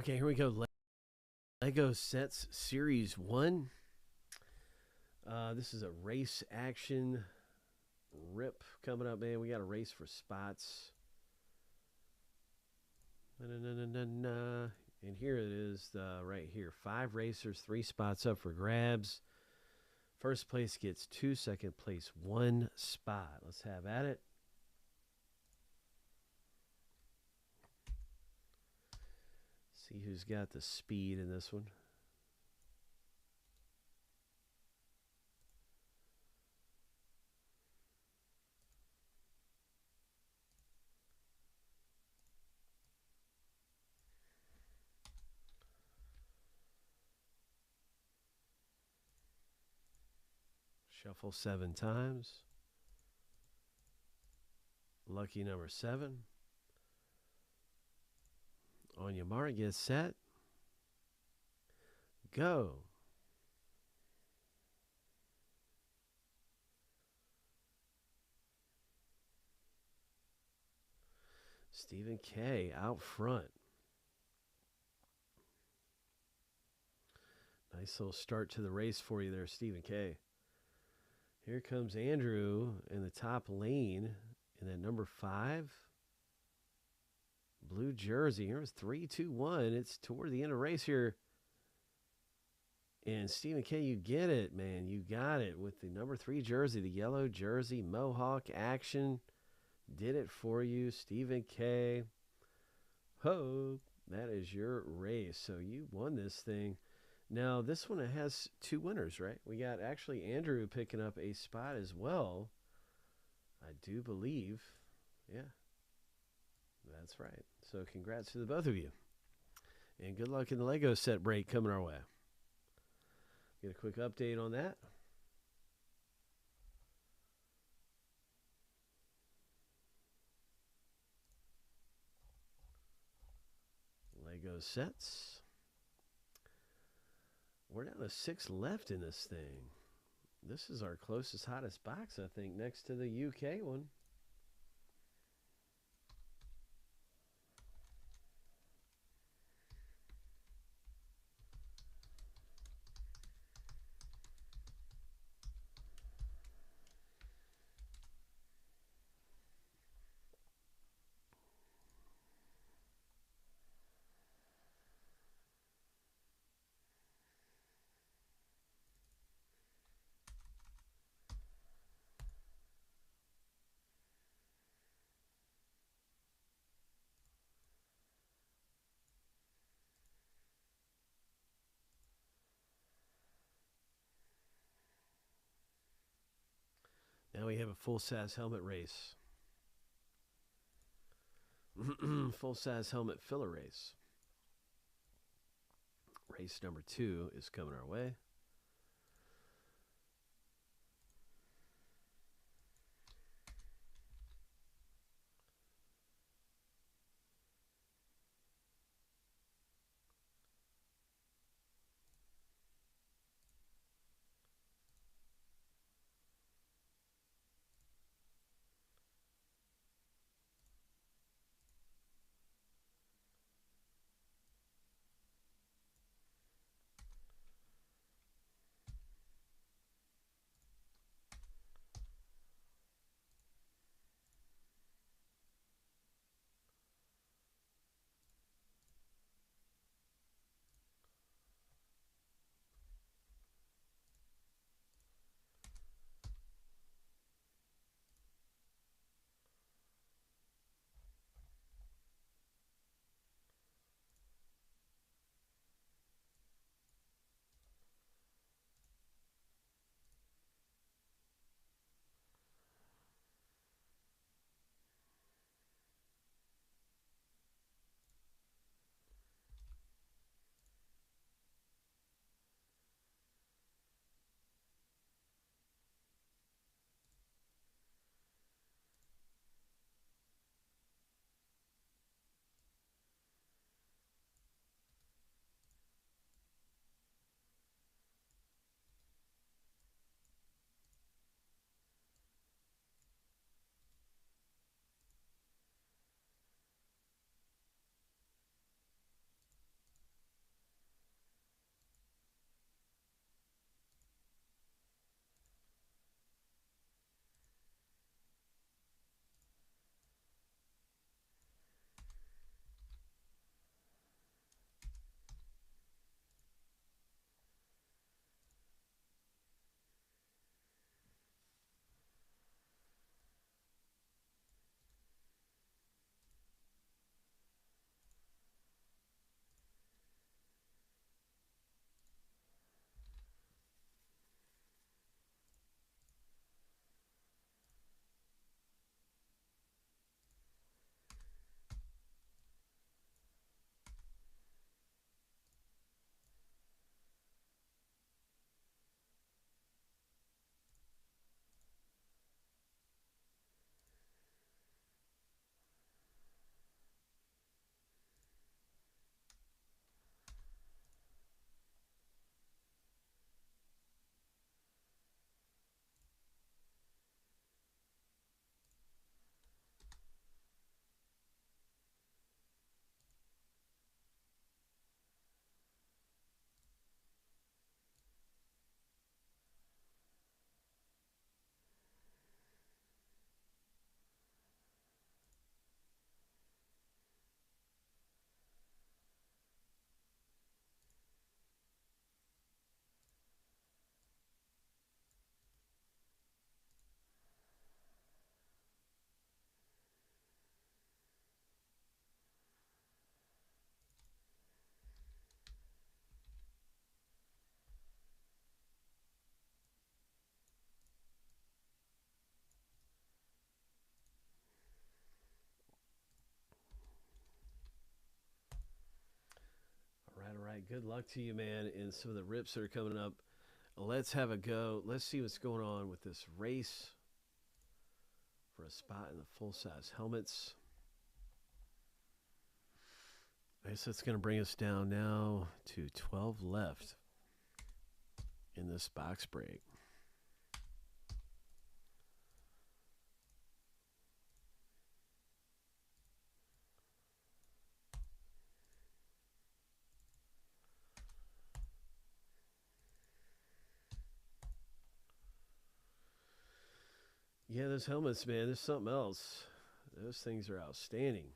Okay, here we go. Lego Sets Series 1. This is a race action rip coming up, man. We got a race for spots. And here it is, right here. 5 racers, 3 spots up for grabs. First place gets 2, second place 1 spot. Let's have at it. See who's got the speed in this one. Shuffle 7 times. Lucky number 7. On your mark, get set. Go. Stephen K. out front. Nice little start to the race for you there, Stephen K. Here comes Andrew in the top lane in that number 5. Blue jersey. Here's 3, 2, 1. It's toward the end of the race here. And Stephen K., you get it, man. You got it with the number 3 jersey, the yellow jersey, Mohawk action. Did it for you, Stephen K. Ho, that is your race. So you won this thing. Now, this one has 2 winners, right? We got actually Andrew picking up a spot as well. I do believe. Yeah, that's right. So congrats to the both of you. And good luck in the Lego set break coming our way. Get a quick update on that. Lego sets. We're down to 6 left in this thing. This is our closest, hottest box, I think, next to the UK one. Now we have a full-size helmet race. Full-size helmet filler race. Race number 2 is coming our way. Good luck to you, man, in some of the rips that are coming up. Let's have a go. Let's see what's going on with this race for a spot in the full-size helmets. I guess that's going to bring us down now to 12 left in this box break. Yeah, those helmets, man, there's something else. Those things are outstanding.